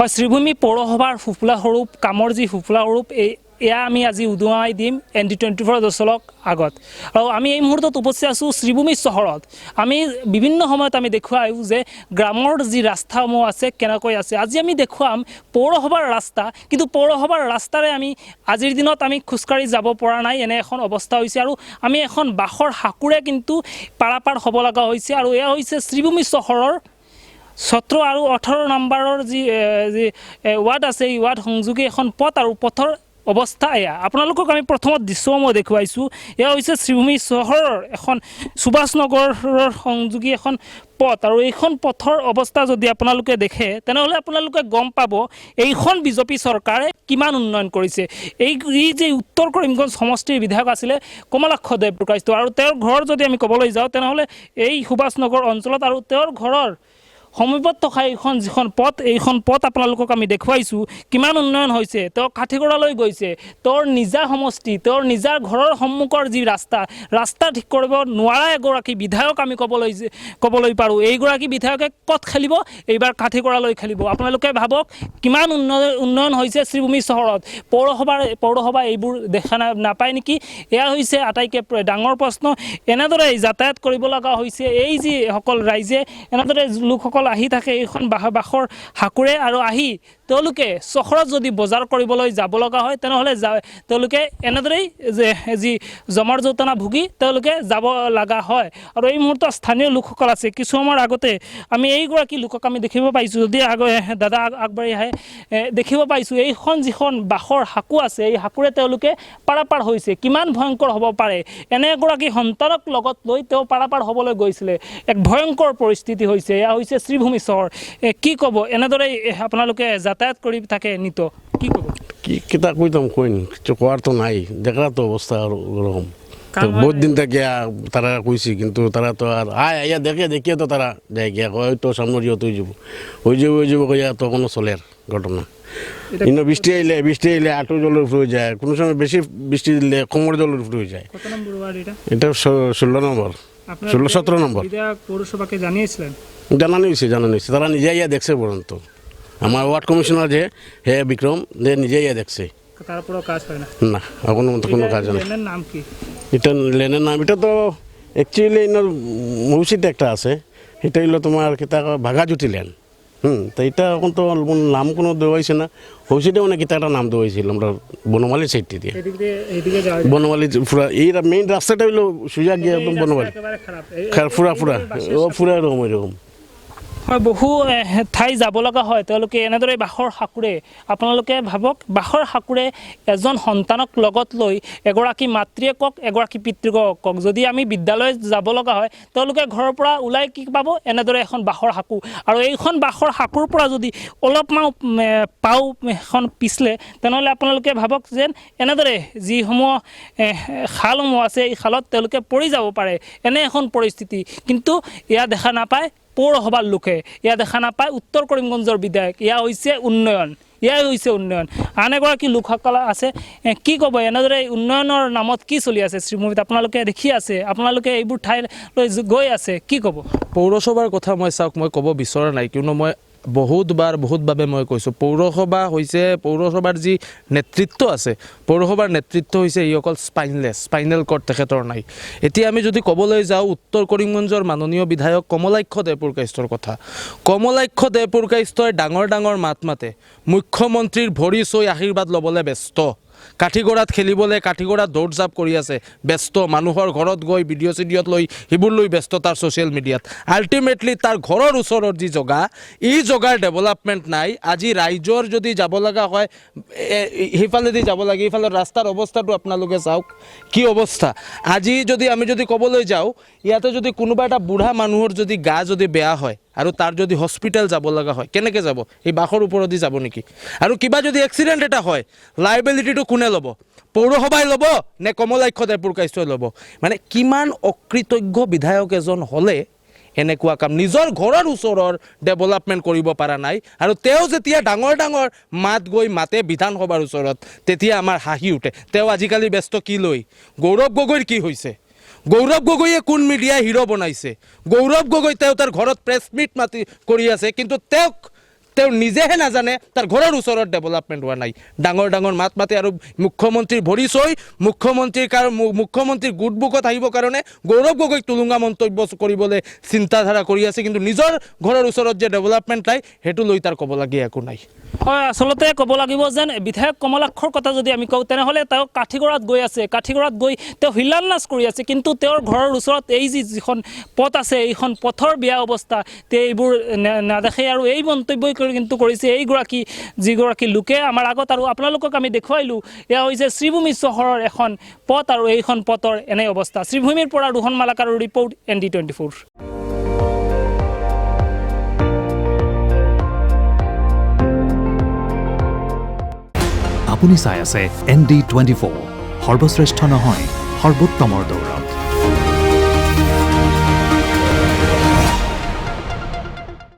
হয় শ্ৰীভূমি পৌৰসভাৰ সুফলা স্বৰূপ কামৰ যি সুফলা স্বৰূপ এয়া আমি আজি উদুৱাই দিম ND24 দশলক আগত আৰু আমি এই মুহূৰ্তত উপস্থিত আছোঁ শ্ৰীভূমি চহৰত আমি বিভিন্ন সময়ত আমি দেখুৱাই যে গ্ৰামৰ যি ৰাস্তাসমূহ আছে কেনেকৈ আছে আজি আমি দেখুৱাম পৌৰসভাৰ ৰাস্তা কিন্তু পৌৰসভাৰ ৰাস্তাৰে আমি আজিৰ দিনত আমি খোজকাঢ়ি যাব পৰা নাই এনে এখন অৱস্থা হৈছে আৰু আমি এখন বাঁহৰ হাকুৰে কিন্তু পাৰাপাৰ হ'ব লগা হৈছে আৰু এয়া হৈছে শ্ৰীভূমি চহৰৰ 17 আৰু 18 নম্বৰৰ যি ৱাৰ্ড আছে এই ৱাৰ্ড সংযোগী এখন পথ আৰু পথৰ অৱস্থা এয়া আপোনালোকক আমি প্ৰথমত দৃশ্যসমূহ দেখুৱাইছোঁ এয়া হৈছে শ্ৰীভূমি চহৰৰ এখন সুভাষ নগৰৰ সংযোগী এখন পথ আৰু এইখন পথৰ অৱস্থা যদি আপোনালোকে দেখে তেনেহ'লে আপোনালোকে গম পাব এইখন বিজেপি চৰকাৰে কিমান উন্নয়ন কৰিছে এই যে উত্তৰ কৰিমগঞ্জ সমষ্টিৰ বিধায়ক আছিলে কমলাক্ষ দেৱপ্ৰকাশ আৰু তেওঁৰ ঘৰ যদি আমি ক'বলৈ যাওঁ তেনেহ'লে এই সুভাষ নগৰ অঞ্চলত আৰু তেওঁৰ ঘৰৰ সমীপত থকা যিখন পথ আপোনালোকক আমি দেখুৱাইছোঁ কিমান উন্নয়ন হৈছে তেওঁ কাঠিগড়ালৈ গৈছে তেওঁৰ নিজা সমষ্টি তেওঁৰ নিজৰ ঘৰৰ সন্মুখৰ যি ৰাস্তা ঠিক কৰিব নোৱাৰা এগৰাকী বিধায়ক আমি ক'বলৈ পাৰোঁ এইগৰাকী বিধায়কে ক'ত খেলিব এইবাৰ কাঠিগড়ালৈ খেলিব আপোনালোকে ভাবক কিমান উন্নয়ন হৈছে শ্ৰীভূমি চহৰত পৌৰসভা এইবোৰ দেখা নাপায় নেকি এয়া হৈছে আটাইতকৈ ডাঙৰ প্ৰশ্ন এনেদৰে যাতায়াত কৰিব লগা হৈছে এই যি সকল ৰাইজে এনেদৰে লোকসকল আহি থাকে এইখন বাঁহৰ হাকুৰে আৰু আহি তেওঁলোকে চহৰত যদি বজাৰ কৰিবলৈ যাব লগা হয় তেনেহ'লে তেওঁলোকে এনেদৰেই যি জমাৰ জোঁটনা ভুগি তেওঁলোকে যাব লগা হয় আৰু এই মুহূৰ্তত স্থানীয় লোকসকল আছে কিছু সময়ৰ আগতে আমি এইগৰাকী লোকক আমি দেখিব পাইছোঁ যদি দাদা আগবাঢ়ি আহে দেখিব পাইছোঁ এইখন যিখন বাঁহৰ হাকু আছে এই হাকুৰে তেওঁলোকে পাৰাপাৰ হৈছে কিমান ভয়ংকৰ হ'ব পাৰে এনে এগৰাকী সন্তানক লগত লৈ তেওঁ পাৰাপাৰ হ'বলৈ গৈছিলে এক ভয়ংকৰ পৰিস্থিতি হৈছে এয়া হৈছে শ্ৰীভূমি চহৰ কি ক'ব এনেদৰে আপোনালোকে যাতায়াত কৰি থাকে নিত কি ক'ব কি কিতা কইতাম কইন কিছু কোয়ার তো নাই দেখার তো অবস্থা আর ওরকম বহুত দিন থেকে তারা কইছি কিন্তু তারা তো আর আয়া দেখিয়ে তো তারা যায় গিয়া হয়তো সামনে হয়ে যাব কইয়া তো কোনো চলের ঘটনা ইনো বৃষ্টি আইলে আটো জলের উপরে হয়ে যায় কোনো সময় বেশি বৃষ্টি দিলে কোমর জলের উপরে হয়ে যায় কত নম্বর ওয়ার্ড এটা 16 নম্বর 17 নম্বর পৌরসভাকে জানিয়েছিলেন জানানো হয়েছে তারা নিজে ইয়া দেখছে পর্যন্ত আমার ওয়ার্ড কমিশনার যে হে বিক্রম যে নিজে ইয়া দেখছে তারপরও কাজ হয় না না এখনো কোনো কাজ নেই লেনের নাম কি এটা লেনের নাম এটা তো অ্যাকচুয়ালি ইনোর মৌসিতে একটা আছে এটা হইলো তোমার কিতা ভাগাজুটি লেন তো এটা এখন তো নাম কোনো দেওয়া হয়েছে না হৌসিতে মানে কিতা একটা নাম দেওয়া হয়েছিল আমরা বনমালী সাইডটি দিয়ে বনমালী পুরা এই মেইন রাস্তাটা হইলো সুজা গিয়ে একদম বনমালী পুরা এরকম হয় বহু ঠাই যাব লগা হয় তেওঁলোকে এনেদৰে বাঁহৰ হাকুৰে আপোনালোকে ভাবক বাঁহৰ হাকুৰে এজন সন্তানক লগত লৈ এগৰাকী মাতৃয়ে কওক এগৰাকী পিতৃক কওক যদি আমি বিদ্যালয়ত যাব লগা হয় তেওঁলোকে ঘৰৰ পৰা ওলাই কি পাব এনেদৰে এখন বাঁহৰ হাকু আৰু এইখন বাঁহৰ হাকুৰ পৰা যদি অলপমান পাও এখন পিছলে তেনেহ'লে আপোনালোকে ভাবক যেন এনেদৰে যিসমূহ খালসমূহ আছে এই খালত তেওঁলোকে পৰি যাব পাৰে এনে এখন পৰিস্থিতি কিন্তু এয়া দেখা নাপায় পৌৰসভাৰ লোকে এয়া দেখা নাপায় উত্তৰ কৰিমগঞ্জৰ বিধায়ক এয়া হৈছে উন্নয়ন আন এগৰাকী লোকসকল আছে কি ক'ব এনেদৰে উন্নয়নৰ নামত কি চলি আছে শ্ৰীভূমিত আপোনালোকে দেখি আছে আপোনালোকে এইবোৰ ঠাইলৈ গৈ আছে কি ক'ব পৌৰসভাৰ কথা মই চাওক মই ক'ব বিচৰা নাই কিয়নো মই বহুতভাৱে মই কৈছোঁ পৌৰসভা হৈছে পৌৰসভাৰ যি নেতৃত্ব আছে পৌৰসভাৰ নেতৃত্ব হৈছে ই অকল স্পাইনেল কৰ্ড তেখেতৰ নাই এতিয়া আমি যদি ক'বলৈ যাওঁ উত্তৰ কৰিমগঞ্জৰ মাননীয় বিধায়ক কমলাক্ষ দেৱপ্ৰকাশৰ কথা কমলাক্ষ দেৱপ্ৰকাশই ডাঙৰ মাত মাতে মুখ্যমন্ত্ৰীৰ ভৰি চুই আশীৰ্বাদ ল'বলৈ ব্যস্ত কাঠিগড়াত খেলিবলৈ কাঠিগড়াত দৌৰ জাপ কৰি আছে ব্যস্ত মানুহৰ ঘৰত গৈ ভিডিঅ' চিডিঅ'ত লৈ সেইবোৰ লৈ ব্যস্ত তাৰ ছ'চিয়েল মিডিয়াত আল্টিমেটলি তাৰ ঘৰৰ ওচৰৰ যি জগা এই জগাৰ ডেভেলপমেণ্ট নাই আজি ৰাইজৰ যদি যাব লগা হয় সেইফালেদি যাব লাগে এইফালৰ ৰাস্তাৰ অৱস্থাটো আপোনালোকে চাওক কি অৱস্থা আজি আমি যদি ক'বলৈ যাওঁ ইয়াতে যদি কোনোবা এটা বুঢ়া মানুহৰ যদি গা যদি বেয়া হয় আৰু তাৰ যদি হস্পিটেল যাব লগা হয় কেনেকৈ যাব এই বাঁহৰ ওপৰেদি যাব নেকি আৰু কিবা যদি এক্সিডেণ্ট এটা হয় লাইবিলিটিটো কোনে ল'ব পৌৰসভাই ল'ব নে কমলাক্ষ দেৱপ্ৰকাশই ল'ব মানে কিমান অকৃতজ্ঞ বিধায়ক এজন হ'লে এনেকুৱা কাম নিজৰ ঘৰৰ ওচৰৰ ডেভেলপমেণ্ট কৰিব পৰা নাই আৰু তেওঁ যেতিয়া ডাঙৰ মাত গৈ মাতে বিধানসভাৰ ওচৰত তেতিয়া আমাৰ হাঁহি উঠে তেওঁ আজিকালি ব্যস্ত কি লৈ গৌৰৱ গগৈৰ কি হৈছে গৌৰৱ গগৈয়ে কোন মিডিয়াই হিৰো বনাইছে গৌৰৱ গগৈ তেওঁ তাৰ ঘৰত প্ৰেছ মিট মাতি কৰি আছে কিন্তু তেওঁক তেওঁ নিজেহে নাজানে তাৰ ঘৰৰ ওচৰত ডেভেলপমেণ্ট হোৱা নাই ডাঙৰ ডাঙৰ মাত মাতি আৰু মুখ্যমন্ত্ৰীৰ ভৰি চৈ মুখ্যমন্ত্ৰীৰ গুডবুকত আহিবৰ কাৰণে গৌৰৱ গগৈক তুলুঙা মন্তব্য কৰিবলৈ চিন্তাধাৰা কৰি আছে কিন্তু নিজৰ ঘৰৰ ওচৰত যে ডেভেলপমেণ্ট নাই সেইটো লৈ তাৰ ক'বলগীয়া একো নাই হয় আচলতে ক'ব লাগিব যেন বিধায়ক কমলাক্ষৰ কথা যদি আমি কওঁ তেনেহ'লে তেওঁ কাঠিগড়াত গৈ আছে কাঠিগড়াত গৈ তেওঁ হিলান্নাচ কৰি আছে কিন্তু তেওঁৰ ঘৰৰ ওচৰত এই যিখন পথ আছে এইখন পথৰ বেয়া অৱস্থা তে এইবোৰ নেদেখে আৰু এই মন্তব্যই কিন্তু কৰিছে যিগৰাকী লোকে আমাৰ আগত আৰু আপোনালোকক আমি দেখুৱাইলোঁ এয়া হৈছে শ্ৰীভূমি চহৰৰ এখন পথ আৰু এইখন পথৰ এনে অৱস্থা শ্ৰীভূমিৰ পৰা ৰোহন মালাকাৰৰ ৰিপৰ্ট ND24 আপুনি চাই আছে ND24 সৰ্বশ্ৰেষ্ঠ নহয় সৰ্বোত্তমৰ দৌৰা